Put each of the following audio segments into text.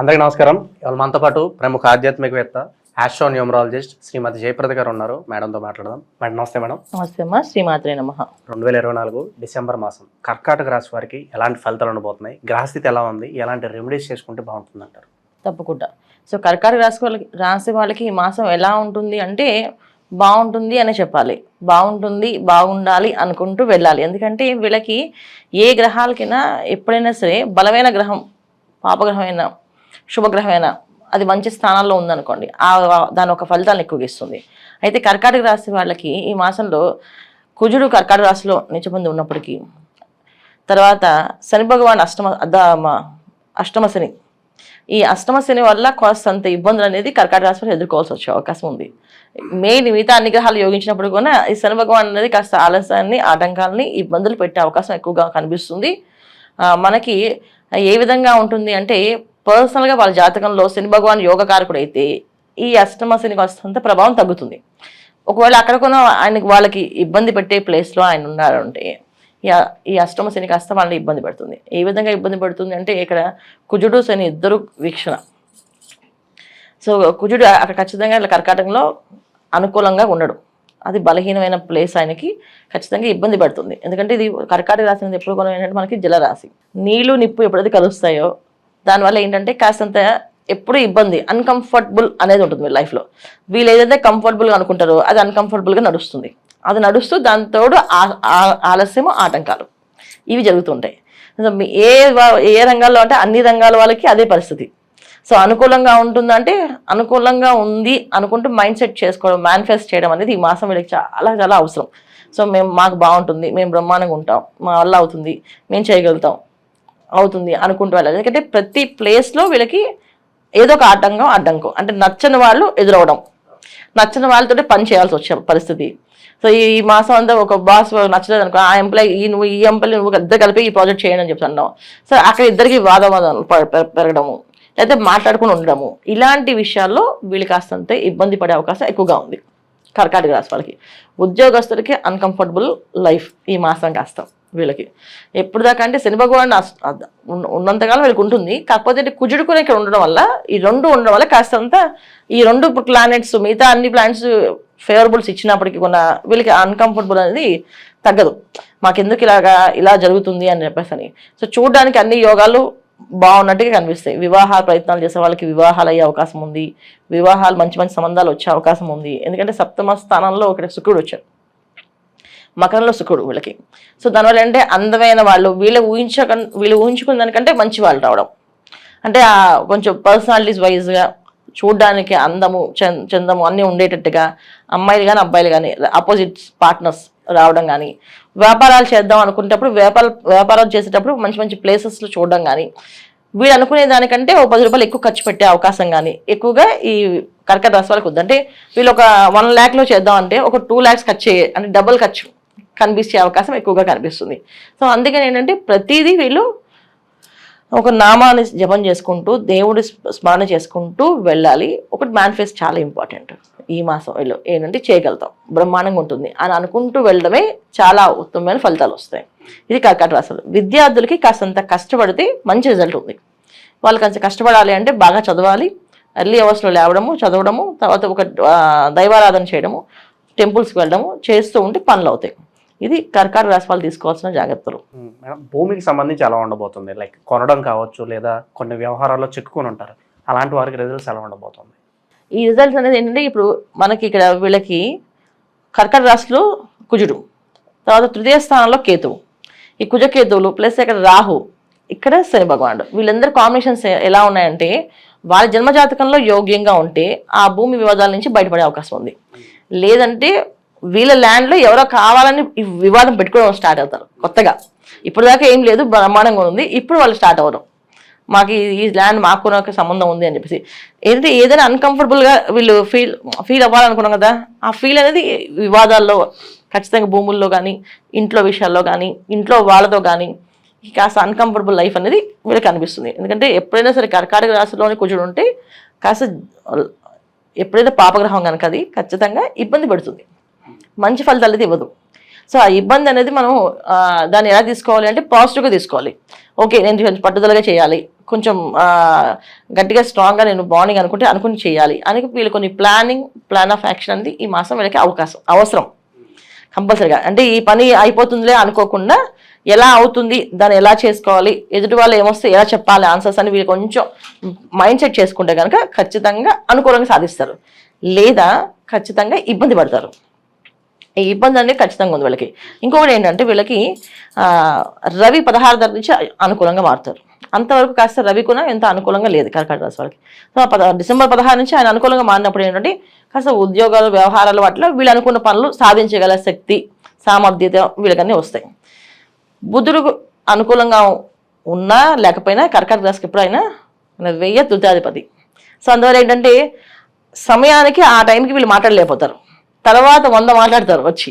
అందరికీ నమస్కారం. ఇవాళ మనతో పాటు ప్రముఖ ఆధ్యాత్మికవేత్త ఆస్ట్రోన్యూమరాలజిస్ట్ శ్రీమతి జయప్రద గారు ఉన్నారు. మేడంతో మాట్లాడదాం. మేడం నమస్తే. మేడం నమస్తే అమ్మా. శ్రీమాత్రే నమః. 2024 డిసెంబర్ మాసం కర్కాటక రాశి వారికి ఎలాంటి ఫలితాలు ఉండబోతున్నాయి, గ్రహస్థితి ఎలా ఉంది, ఎలాంటి రెమెడీస్ చేసుకుంటే బాగుంటుంది అంటారు? తప్పకుండా. సో కర్కాటక రాశి వాళ్ళకి ఈ మాసం ఎలా ఉంటుంది అంటే బాగుంటుంది అనే చెప్పాలి. బాగుంటుంది, బాగుండాలి అనుకుంటూ వెళ్ళాలి. ఎందుకంటే వీళ్ళకి ఏ గ్రహాలకైనా ఎప్పుడైనా సరే బలమైన గ్రహం, పాపగ్రహమైనా శుభగ్రహమైనా అది మంచి స్థానాల్లో ఉందనుకోండి, దాని ఒక ఫలితాలను ఎక్కువగా ఇస్తుంది. అయితే కర్కాటక రాశి వాళ్ళకి ఈ మాసంలో కుజుడు కర్కాటక రాశిలో నిజపొంది ఉన్నప్పటికీ, తర్వాత శని భగవాన్ అష్టమ శని, ఈ అష్టమ శని వల్ల కాస్తంత ఇబ్బందులు అనేది కర్కాటక రాశి వాళ్ళు ఎదుర్కోవాల్సి వచ్చే అవకాశం ఉంది. మిగతా అన్ని గ్రహాలు యోగించినప్పుడు కూడా ఈ శని భగవాన్ అనేది కాస్త ఆలస్యాన్ని, ఆటంకాలని, ఇబ్బందులు పెట్టే అవకాశం ఎక్కువగా కనిపిస్తుంది. మనకి ఏ విధంగా ఉంటుంది అంటే పర్సనల్గా వాళ్ళ జాతకంలో శని భగవాన్ యోగకారకుడు అయితే ఈ అష్టమ శని కాస్తంత ప్రభావం తగ్గుతుంది. ఒకవేళ అక్కడ కూడా వాళ్ళకి ఇబ్బంది పెట్టే ప్లేస్లో ఆయన ఉన్నారంటే ఈ అష్టమ శని కాస్త వాళ్ళని ఇబ్బంది పెడుతుంది. ఏ విధంగా ఇబ్బంది పెడుతుంది అంటే ఇక్కడ కుజుడు శని ఇద్దరు వీక్షణ. సో కుజుడు అక్కడ ఖచ్చితంగా కర్కాటకంలో అనుకూలంగా ఉండడు. అది బలహీనమైన ప్లేస్ ఆయనకి ఖచ్చితంగా ఇబ్బంది పెడుతుంది. ఎందుకంటే ఇది కర్కాటక రాశి అనేది ఎప్పుడు కూడా ఏంటంటే మనకి జలరాశి. నీళ్లు నిప్పు ఎప్పుడైతే కలుస్తాయో దానివల్ల ఏంటంటే కాస్తంత ఎప్పుడు ఇబ్బంది, అన్కంఫర్టబుల్ అనేది ఉంటుంది మీ లైఫ్లో. వీళ్ళు ఏదైతే కంఫర్టబుల్గా అనుకుంటారో అది అన్కంఫర్టబుల్గా నడుస్తుంది. అది నడుస్తూ దాంతో ఆలస్యము, ఆటంకాలు ఇవి జరుగుతుంటాయి. ఏ రంగాల్లో అంటే అన్ని రంగాల వాళ్ళకి అదే పరిస్థితి. సో అనుకూలంగా ఉంటుందంటే అనుకూలంగా ఉంది అనుకుంటూ మైండ్ సెట్ చేసుకోవడం, మేనిఫెస్ట్ చేయడం అనేది ఈ మాసం వీళ్ళకి చాలా చాలా అవసరం. సో మాకు బాగుంటుంది, మేము బ్రహ్మాండంగా ఉంటాం, మా వల్ల అవుతుంది, మేము చేయగలుగుతాం, అవుతుంది అనుకుంటూ వెళ్ళాలి. ఎందుకంటే ప్రతి ప్లేస్లో వీళ్ళకి ఏదో ఒక అడ్డంకం అంటే నచ్చని వాళ్ళు ఎదురవడం, నచ్చని వాళ్ళతో పని చేయాల్సి వచ్చే పరిస్థితి. సో ఈ మాసం అంతా ఒక బాస్ నచ్చలేదు అనుకో, ఆ ఎంప్లాయీ ఈ ఎంప్లాయీ నువ్వు ఇద్దరు కలిపి ఈ ప్రాజెక్ట్ చేయని అని చెప్తున్నావు. సో అక్కడ ఇద్దరికి వాదవాదాలు పెరగడము, లేకపోతే మాట్లాడుకుని ఉండడము, ఇలాంటి విషయాల్లో వీళ్ళు కాస్తంత ఇబ్బంది పడే అవకాశం ఎక్కువగా ఉంది కర్కాటక రాశి వాళ్ళకి. ఉద్యోగస్తులకి అన్కంఫర్టబుల్ లైఫ్ ఈ మాసం కాస్త వీళ్ళకి. ఎప్పుడు దాకా అంటే శని భగవాన్ ఉన్నంతకాలం వీళ్ళకి ఉంటుంది. కాకపోతే కుజుడు కూడా ఇక్కడ ఉండడం వల్ల, ఈ రెండు ఉండడం వల్ల కాస్తంత ఈ రెండు ప్లానెట్స్ మిగతా అన్ని ప్లానెట్స్ ఫేవరబుల్స్ ఇచ్చినప్పటికీ కూడా వీళ్ళకి అన్కంఫర్టబుల్ అనేది తగ్గదు. మాకెందుకు ఇలా జరుగుతుంది అని చెప్పేసి. సో చూడడానికి అన్ని యోగాలు బాగున్నట్టుగా కనిపిస్తాయి. వివాహ ప్రయత్నాలు చేసే వాళ్ళకి వివాహాలు అయ్యే అవకాశం ఉంది. వివాహాలు మంచి మంచి సంబంధాలు వచ్చే అవకాశం ఉంది. ఎందుకంటే సప్తమ స్థానంలో ఒకటి శుక్రుడు వచ్చాడు, మకరంలో శుక్రుడు వీళ్ళకి. సో దానివల్ల అంటే అందమైన వాళ్ళు, వీళ్ళు ఊహించుకున్న దానికంటే మంచి వాళ్ళు రావడం, అంటే కొంచెం పర్సనాలిటీస్ వైజ్గా చూడడానికి అందము, చందము అన్నీ ఉండేటట్టుగా అమ్మాయిలు కానీ అబ్బాయిలు కానీ ఆపోజిట్ పార్ట్నర్స్ రావడం కానీ, వ్యాపారాలు చేద్దాం అనుకునేటప్పుడు వ్యాపారాలు చేసేటప్పుడు మంచి మంచి ప్లేసెస్లో చూడడం కానీ, వీళ్ళు అనుకునే దానికంటే ఓ 10 రూపాయలు ఎక్కువ ఖర్చు పెట్టే అవకాశం కానీ ఎక్కువగా ఈ కర్కాటక రాశి వాళ్ళకి ఉంది. అంటే వీళ్ళు ఒక 1 lakh చేద్దాం అంటే ఒక 2 lakhs ఖర్చు అంటే డబుల్ ఖర్చు కనిపించే అవకాశం ఎక్కువగా కనిపిస్తుంది. సో అందుకని ఏంటంటే ప్రతిదీ వీళ్ళు ఒక నామాన్ని జపం చేసుకుంటూ, దేవుడి స్మరణ చేసుకుంటూ వెళ్ళాలి. ఒకటి మేనిఫెస్ట్ చాలా ఇంపార్టెంట్. ఈ మాసం వీళ్ళు ఏంటంటే చేయగలుగుతాం, బ్రహ్మాండంగా ఉంటుంది అని అనుకుంటూ వెళ్ళడమే చాలా ఉత్తమమైన ఫలితాలు వస్తాయి. ఇది కర్కాటక రాశి. విద్యార్థులకి కాస్తంత కష్టపడితే మంచి రిజల్ట్ ఉంది. వాళ్ళు కాస్త కష్టపడాలి అంటే బాగా చదవాలి, ఎర్లీ అవర్స్లో లేవడము, చదవడము, తర్వాత ఒక దైవారాధన చేయడము, టెంపుల్స్కి వెళ్ళడము చేస్తూ ఉంటే పనులు అవుతాయి. ఇది కర్కాటక రాశి వాళ్ళు తీసుకోవాల్సిన జాగ్రత్తలు. భూమికి సంబంధించి ఎలా ఉండబోతుంది? లైక్ కొనడం కావచ్చు, లేదా కొన్ని వ్యవహారాల్లో చిక్కుకొని ఉంటారు, అలాంటి వారికి రిజల్ట్స్ ఎలా ఉండబోతుంది? ఈ రిజల్ట్స్ అనేది ఏంటంటే ఇప్పుడు మనకి ఇక్కడ వీళ్ళకి కర్కాటక రాశిలో కుజుడు, తర్వాత తృతీయ స్థానంలో కేతువు, ఈ కుజకేతువులు ప్లస్ ఇక్కడ రాహు, ఇక్కడ శని భగవానుడు, వీళ్ళందరూ కాంబినేషన్స్ ఎలా ఉన్నాయంటే వాళ్ళ జన్మజాతకంలో యోగ్యంగా ఉంటే ఆ భూమి వివాదాల నుంచి బయటపడే అవకాశం ఉంది. లేదంటే వీళ్ళ ల్యాండ్లో ఎవరో కావాలని వివాదం పెట్టుకోవడం స్టార్ట్ అవుతారు కొత్తగా. ఇప్పుడు దాకా ఏం లేదు, బ్రహ్మాండంగా ఉంది, ఇప్పుడు వాళ్ళు స్టార్ట్ అవ్వడం, మాకు ఈ ల్యాండ్ మాకు నాకు సంబంధం ఉంది అని చెప్పేసి. ఏంటంటే ఏదైనా అన్కంఫర్టబుల్గా వీళ్ళు ఫీల్ అవ్వాలనుకున్నాం కదా, ఆ ఫీల్ అనేది వివాదాల్లో ఖచ్చితంగా భూముల్లో కానీ, ఇంట్లో విషయాల్లో కానీ, ఇంట్లో వాళ్ళతో కానీ కాస్త అన్కంఫర్టబుల్ లైఫ్ అనేది వీళ్ళకి అనిపిస్తుంది. ఎందుకంటే ఎప్పుడైనా సరే కర్కాటక రాశిలోనే కూర్చొని ఉంటే కాస్త ఎప్పుడైతే పాపగ్రహం కనుక అది ఖచ్చితంగా ఇబ్బంది పెడుతుంది, మంచి ఫలితాలు అయితే ఇవ్వదు. సో ఆ ఇబ్బంది అనేది మనం దాన్ని ఎలా తీసుకోవాలి అంటే పాజిటివ్గా తీసుకోవాలి. ఓకే, నేను కొంచెం పట్టుదలగా చేయాలి, కొంచెం గట్టిగా స్ట్రాంగ్గా నేను మార్నింగ్ అనుకుని చేయాలి అని వీళ్ళు కొన్ని ప్లాన్ ఆఫ్ యాక్షన్ అనేది ఈ మాసం వీళ్ళకి అవసరం కంపల్సరీగా. అంటే ఈ పని అయిపోతుందిలే అనుకోకుండా ఎలా అవుతుంది, దాన్ని ఎలా చేసుకోవాలి, ఎదుటి వాళ్ళు ఏమొస్తే ఎలా చెప్పాలి ఆన్సర్స్ అని వీళ్ళు కొంచెం మైండ్ సెట్ చేసుకుంటే కనుక ఖచ్చితంగా అనుకూలంగా సాధిస్తారు, లేదా ఖచ్చితంగా ఇబ్బంది పడతారు. ఈ ఇబ్బంది అనేది ఖచ్చితంగా ఉంది వీళ్ళకి. ఇంకొకటి ఏంటంటే వీళ్ళకి రవి 16 తారీఖు నుంచి అనుకూలంగా మారుతారు. అంతవరకు కాస్త రవి కూడా ఎంత అనుకూలంగా లేదు కర్కాటక రాశి వాళ్ళకి. సో డిసెంబర్ 16 నుంచి ఆయన అనుకూలంగా మారినప్పుడు ఏంటంటే కాస్త ఉద్యోగాలు వ్యవహారాల వాటిలో వీళ్ళు అనుకున్న పనులు సాధించగల శక్తి సామర్థ్యత వీళ్ళకన్నీ వస్తాయి. బుధుడు అనుకూలంగా ఉన్నా లేకపోయినా కర్కాటక రాశికి ఎప్పుడైనా 1000 తృతీయాధిపతి. సో అందువల్ల ఏంటంటే సమయానికి ఆ టైంకి వీళ్ళు మాట్లాడలేకపోతారు. తర్వాత 100 మాట్లాడతారు వచ్చి,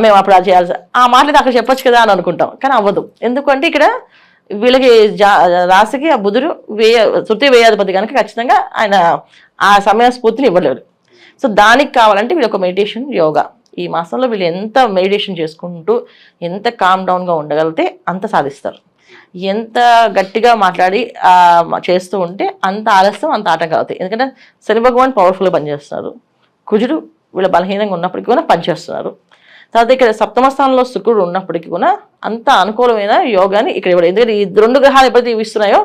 మేము అప్పుడు అది చేయాల్సి, ఆ మాట్లాడి అక్కడ చెప్పొచ్చు కదా అని అనుకుంటాం, కానీ అవ్వదు. ఎందుకంటే ఇక్కడ వీళ్ళకి రాశికి ఆ బుధుడు తృతీయ వ్యయాధిపతి కనుక ఖచ్చితంగా ఆయన ఆ సమయ స్ఫూర్తిని ఇవ్వలేరు. సో దానికి కావాలంటే వీళ్ళు ఒక మెడిటేషన్, యోగా, ఈ మాసంలో వీళ్ళు ఎంత మెడిటేషన్ చేసుకుంటూ ఎంత కామ్ డౌన్గా ఉండగలిగితే అంత సాధిస్తారు. ఎంత గట్టిగా మాట్లాడి చేస్తూ ఉంటే అంత ఆలస్యం, అంత ఆటంకాలు అవుతాయి. ఎందుకంటే శని భగవాన్ పవర్ఫుల్గా పనిచేస్తున్నారు, కుజుడు వీళ్ళ బలహీనంగా ఉన్నప్పటికీ కూడా పనిచేస్తున్నారు. తర్వాత ఇక్కడ సప్తమ స్థానంలో శుక్రుడు ఉన్నప్పటికీ కూడా అంత అనుకూలమైన యోగాని ఇక్కడ ఇవ్వడం. ఎందుకంటే ఈ 2 గ్రహాలు ఎప్పుడైతే ఇస్తున్నాయో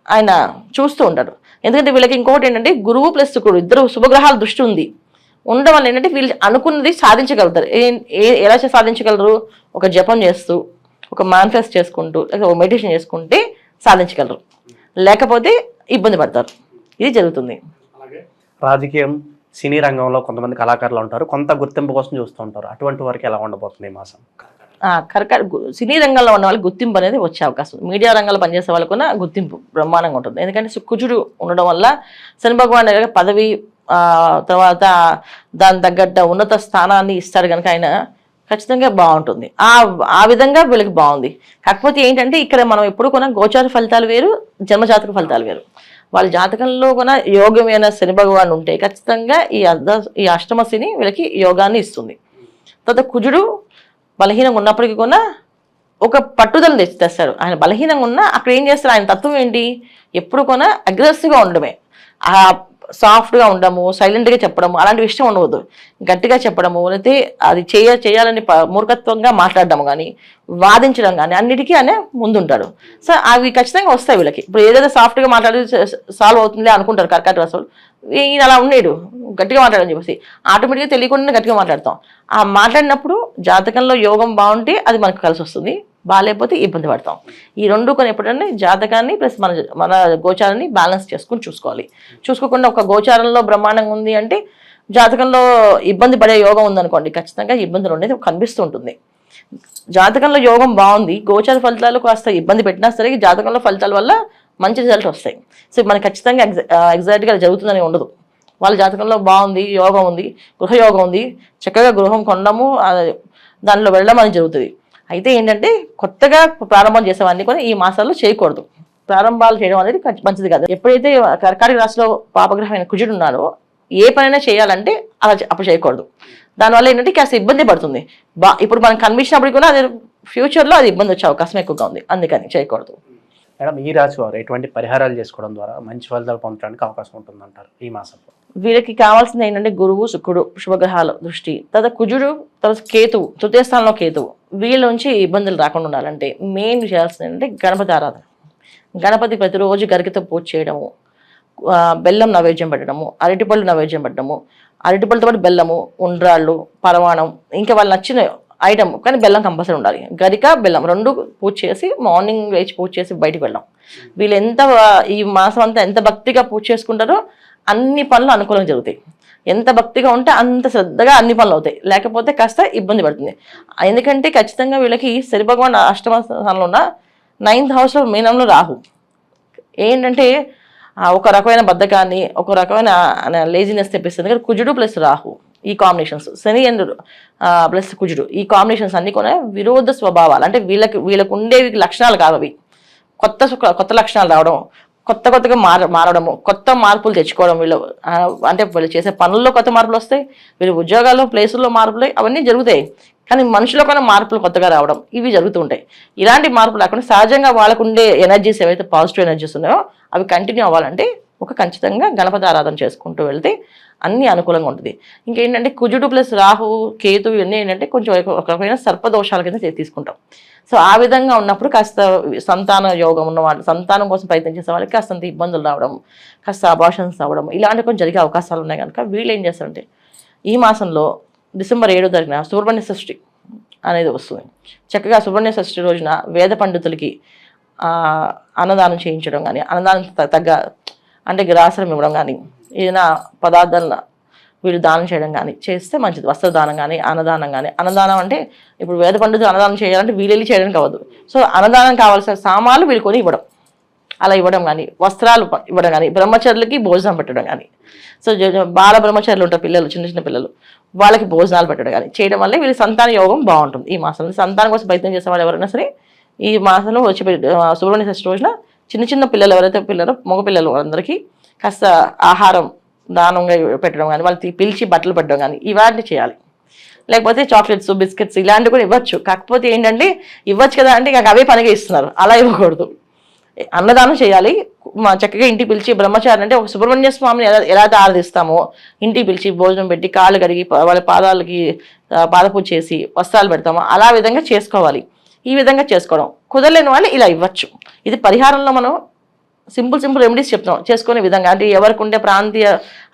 ఆయన చూస్తూ ఉంటాడు. ఎందుకంటే వీళ్ళకి ఇంకొకటి ఏంటంటే గురువు ప్లస్ శుక్రుడు 2 శుభగ్రహాల దృష్టి ఉండడం వల్ల ఏంటంటే వీళ్ళు అనుకున్నది సాధించగలుగుతారు. ఎలా సాధించగలరు? ఒక జపం చేస్తూ, ఒక మానిఫెస్ట్ చేసుకుంటూ, లేకపోతే ఒక మెడిటేషన్ చేసుకుంటే సాధించగలరు, లేకపోతే ఇబ్బంది పడతారు. ఇది జరుగుతుంది. రాజకీయం, సినీ రంగంలో కొంతమంది కళాకారులు ఉంటారు, కొంత గుర్తింపు కోసం చూస్తూ ఉంటారు. అటువంటి వారికి ఎలా ఉండబోతుంది ఈ మాసం? సినీ రంగంలో ఉన్న వాళ్ళకి గుర్తింపు అనేది వచ్చే అవకాశం. మీడియా రంగంలో పనిచేసే వాళ్ళకు కూడా గుర్తింపు బ్రహ్మాండంగా ఉంటుంది. ఎందుకంటే కుజుడు ఉండడం వల్ల శని భగవాన్ పదవి, తర్వాత దాని తగ్గట్టు ఉన్నత స్థానాన్ని ఇస్తాడు కనుక ఆయన ఖచ్చితంగా బాగుంటుంది. ఆ విధంగా వీళ్ళకి బాగుంది. కాకపోతే ఏంటంటే ఇక్కడ మనం ఎప్పుడు కూడా గోచార ఫలితాలు వేరు, జన్మజాతక ఫలితాలు వేరు. వాళ్ళ జాతకంలో కూడా యోగమైన శని భగవాన్ ఉంటే ఖచ్చితంగా ఈ అష్టమ శని వీళ్ళకి యోగాన్ని ఇస్తుంది. తర్వాత కుజుడు బలహీనంగా ఉన్నప్పటికీ కూడా ఒక పట్టుదలను తెస్తాడు. ఆయన బలహీనంగా ఉన్నా అక్కడ ఏం చేస్తారు, ఆయన తత్వం ఏంటి, ఎప్పుడు కూడా అగ్రెసివ్గా ఉండడమే. సాఫ్ట్గా ఉండము, సైలెంట్గా చెప్పడము అలాంటి విషయం ఉండవద్దు. గట్టిగా చెప్పడము, లేకపోతే అది చేయాలని మూర్ఖత్వంగా మాట్లాడడం కానీ, వాదించడం కానీ అన్నిటికీ అనే ముందుంటాడు. సో అవి ఖచ్చితంగా వస్తాయి వీళ్ళకి. ఇప్పుడు ఏదైతే సాఫ్ట్గా మాట్లాడి సాల్వ్ అవుతుందిలే అనుకుంటారు కర్కాటక రాశి వాళ్ళు. ఈయన అలా ఉండేడు, గట్టిగా మాట్లాడని చెప్పేసి ఆటోమేటిక్గా తెలియకుండా గట్టిగా మాట్లాడతాం. ఆ మాట్లాడినప్పుడు జాతకంలో యోగం బాగుంటే అది మనకు కలిసి వస్తుంది, బాగాలేకపోతే ఇబ్బంది పడతాం. ఈ 2 కొన్ని ఎప్పుడంటే జాతకాన్ని ప్లస్ మన గోచారాన్ని బ్యాలెన్స్ చేసుకుని చూసుకోవాలి. చూసుకోకుండా ఒక గోచారంలో బ్రహ్మాండంగా ఉంది అంటే జాతకంలో ఇబ్బంది పడే యోగం ఉందనుకోండి, ఖచ్చితంగా ఇబ్బందులు అనేది కనిపిస్తూ ఉంటుంది. జాతకంలో యోగం బాగుంది, గోచార ఫలితాలు కాస్త ఇబ్బంది పెట్టినా సరే జాతకంలో ఫలితాల వల్ల మంచి రిజల్ట్ వస్తాయి. సో మనకి ఖచ్చితంగా ఎగ్జాక్ట్గా జరుగుతుందని ఉండదు. వాళ్ళ జాతకంలో బాగుంది, యోగం ఉంది, గృహయోగం ఉంది, చక్కగా గృహం కొనడము, దానిలో వెళ్ళడం అని జరుగుతుంది. అయితే ఏంటంటే కొత్తగా ప్రారంభం చేసేవాడిని కూడా ఈ మాసాల్లో చేయకూడదు. ప్రారంభాలు చేయడం అనేది మంచిది కాదు. ఎప్పుడైతే కర్కాటక రాశిలో పాపగ్రహమైన కుజుడు ఉన్నాడో ఏ పనైనా చేయాలంటే అలా అప్పుడు చేయకూడదు. దానివల్ల ఏంటంటే కాస్త ఇబ్బంది పడుతుంది. ఇప్పుడు మనకు కనిపించినప్పుడు కూడా అది ఫ్యూచర్లో అది ఇబ్బంది వచ్చే అవకాశం ఎక్కువగా ఉంది, అందుకని చేయకూడదు. మేడం, ఈ రాశి వారు ఎటువంటి పరిహారాలు చేసుకోవడం ద్వారా మంచి ఫలితాలు పొందడానికి అవకాశం ఉంటుందంటారు ఈ మాసంలో? వీళ్ళకి కావాల్సింది ఏంటంటే గురువు శుక్రుడు శుభగ్రహాల దృష్టి, తర్వాత కుజుడు, తర్వాత కేతువు, తృతీయ స్థానంలో కేతువు, వీళ్ళ నుంచి ఇబ్బందులు రాకుండా ఉండాలంటే మెయిన్ చేయాల్సింది ఏంటంటే గణపతి ఆరాధన. గణపతి ప్రతిరోజు గరికతో పూజ చేయడము, బెల్లం నైవేద్యం పెట్టడము, అరటిపళ్ళు నైవేద్యం పెట్టడము, అరటిపళ్ళతో పాటు బెల్లము, ఉండ్రాళ్ళు, పరమాణం, ఇంకా వాళ్ళు నచ్చిన ఐటమ్, కానీ బెల్లం కంపల్సరీ ఉండాలి. గరిక బెల్లం 2 పూజ చేసి మార్నింగ్ లేచి పూజ చేసి బయటికి వెళ్ళాం. వీళ్ళు ఈ మాసం అంతా ఎంత భక్తిగా పూజ చేసుకుంటారో అన్ని పనులు అనుకూలంగా జరుగుతాయి. ఎంత భక్తిగా ఉంటే అంత శ్రద్ధగా అన్ని పనులు అవుతాయి, లేకపోతే కాస్త ఇబ్బంది పడుతుంది. ఎందుకంటే ఖచ్చితంగా వీళ్ళకి శని భగవాన్ అష్టమ స్థానంలో ఉన్న 9th హౌస్లో మీనంలో రాహు ఏంటంటే ఒక రకమైన బద్ధకాన్ని, ఒక రకమైన లేజినెస్ తెప్పిస్తుంది. కానీ కుజుడు ప్లస్ రాహు ఈ కాంబినేషన్స్, శని అండ్ ప్లస్ కుజుడు ఈ కాంబినేషన్స్ అన్ని కూడా విరోధ స్వభావాలు. అంటే వీళ్ళకు ఉండేవి లక్షణాలు కాదు, అవి కొత్త లక్షణాలు రావడం, కొత్తగా మారడము, కొత్త మార్పులు తెచ్చుకోవడం, వీళ్ళు అంటే వీళ్ళు చేసే పనుల్లో కొత్త మార్పులు వస్తాయి, వీళ్ళు ఉద్యోగాల్లో ప్లేసుల్లో మార్పులు అవన్నీ జరుగుతాయి. కానీ మనుషులో కూడా మార్పులు కొత్తగా రావడం ఇవి జరుగుతూ ఉంటాయి. ఇలాంటి మార్పులు రాకుండా సహజంగా వాళ్ళకు ఉండే ఎనర్జీస్ ఏవైతే పాజిటివ్ ఎనర్జీస్ ఉన్నాయో అవి కంటిన్యూ అవ్వాలంటే ఖచ్చితంగా గణపతి ఆరాధన చేసుకుంటూ వెళ్తే అన్ని అనుకూలంగా ఉంటుంది. ఇంకేంటంటే కుజుడు ప్లస్ రాహు కేతు ఇవన్నీ ఏంటంటే కొంచెం ఒక రకమైన సర్పదోషాల కింద తీసుకుంటాం. సో ఆ విధంగా ఉన్నప్పుడు కాస్త సంతాన యోగం ఉన్న వాళ్ళు, సంతానం కోసం ప్రయత్నం చేసే వాళ్ళకి కాస్తంత ఇబ్బందులు రావడం, కాస్త అబార్షన్స్ అవ్వడం ఇలాంటివి కొంచెం జరిగే అవకాశాలు ఉన్నాయి. కనుక వీళ్ళు ఏం చేస్తారంటే ఈ మాసంలో డిసెంబర్ 7వ తారీఖున సుబ్రహ్మణ్య షష్ఠి అనేది వస్తుంది. చక్కగా సుబ్రహ్మణ్య షష్ఠి రోజున వేద పండితులకి అన్నదానం చేయించడం కానీ, అన్నదానం తగ్గ అంటే గ్రాసరం ఇవ్వడం కానీ, ఏదైనా పదార్థాలను వీళ్ళు దానం చేయడం కానీ చేస్తే మంచిది. వస్త్రదానం కానీ, అన్నదానం కానీ. అన్నదానం అంటే ఇప్పుడు వేద పండితులు అన్నదానం చేయాలంటే వీళ్ళు వెళ్ళి చేయడానికి అవ్వదు. సో అన్నదానం కావాల్సిన సామాన్లు వీళ్ళు కొని ఇవ్వడం, అలా ఇవ్వడం కానీ, వస్త్రాలు ఇవ్వడం కానీ, బ్రహ్మచర్యులకి భోజనం పెట్టడం కానీ. సో బాల బ్రహ్మచర్యులు ఉంటారు పిల్లలు, చిన్న పిల్లలు, వాళ్ళకి భోజనాలు పెట్టడం కానీ చేయడం వల్ల వీళ్ళ సంతాన యోగం బాగుంటుంది. ఈ మాసంలో సంతానం కోసం ప్రయత్నం చేసే వాళ్ళు ఎవరైనా సరే ఈ మాసంలో వచ్చి సుబ్రహ్మణ్య షష్ఠి రోజున చిన్న పిల్లలు ఎవరైతే మగ పిల్లలు వాళ్ళందరికీ కాస్త ఆహారం దానంగా పెట్టడం కానీ, వాళ్ళకి పిలిచి బట్టలు పెట్టడం కానీ ఇవన్నీ చేయాలి. లేకపోతే చాక్లెట్స్, బిస్కెట్స్ ఇలాంటివి కూడా ఇవ్వచ్చు. కాకపోతే ఏంటంటే ఇవ్వచ్చు కదా అంటే ఇక అవే పనిగా ఇస్తున్నారు, అలా ఇవ్వకూడదు. అన్నదానం చేయాలి. చక్కగా ఇంటికి పిలిచి బ్రహ్మచారి అంటే ఒక సుబ్రహ్మణ్య స్వామిని ఎలా ఆరాధిస్తామో ఇంటికి పిలిచి భోజనం పెట్టి కాళ్ళు కడిగి వాళ్ళ పాదాలకి పాదపూజ చేసి వస్త్రాలు పెడతామో అలా విధంగా చేసుకోవాలి. ఈ విధంగా చేసుకోవడం కుదరలేని వాళ్ళు ఇలా ఇవ్వచ్చు. ఇది పరిహారంలో మనం సింపుల్ రెమెడీస్ చెప్తున్నాం చేసుకునే విధంగా. అంటే ఎవరికి ఉండే ప్రాంతీయ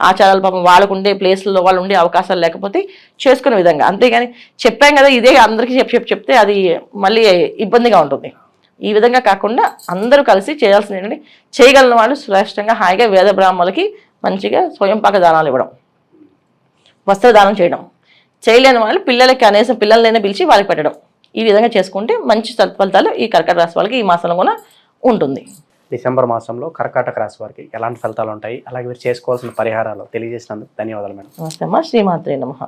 ఆచారాలు పాపం వాళ్ళకు ఉండే ప్లేస్లలో వాళ్ళు ఉండే అవకాశాలు లేకపోతే చేసుకునే విధంగా. అంతేగాని చెప్పాం కదా ఇదే అందరికీ చెప్తే అది మళ్ళీ ఇబ్బందిగా ఉంటుంది. ఈ విధంగా కాకుండా అందరూ కలిసి చేయాల్సింది ఏంటంటే చేయగలిగిన వాళ్ళు శ్రేష్టంగా హాయిగా వేద బ్రాహ్మణులకి మంచిగా స్వయంపాక దానాలు ఇవ్వడం, వస్త్రదానం చేయడం. చేయలేని వాళ్ళు పిల్లలకి కనీసం పిల్లలైనా పిలిచి వాళ్ళకి పెట్టడం. ఈ విధంగా చేసుకుంటే మంచి సత్ఫలితాలు ఈ కర్కాటక రాశి వాళ్ళకి ఈ మాసంలో కూడా ఉంటుంది. డిసెంబర్ మాసంలో కర్కాటక రాశి వారికి ఎలాంటి ఫలితాలు ఉంటాయి, అలాగే మీరు చేసుకోవాల్సిన పరిహారాలు తెలియజేసినందుకు ధన్యవాదాలు మేడం. నమస్తే అమ్మా. శ్రీమాత్రే నమః.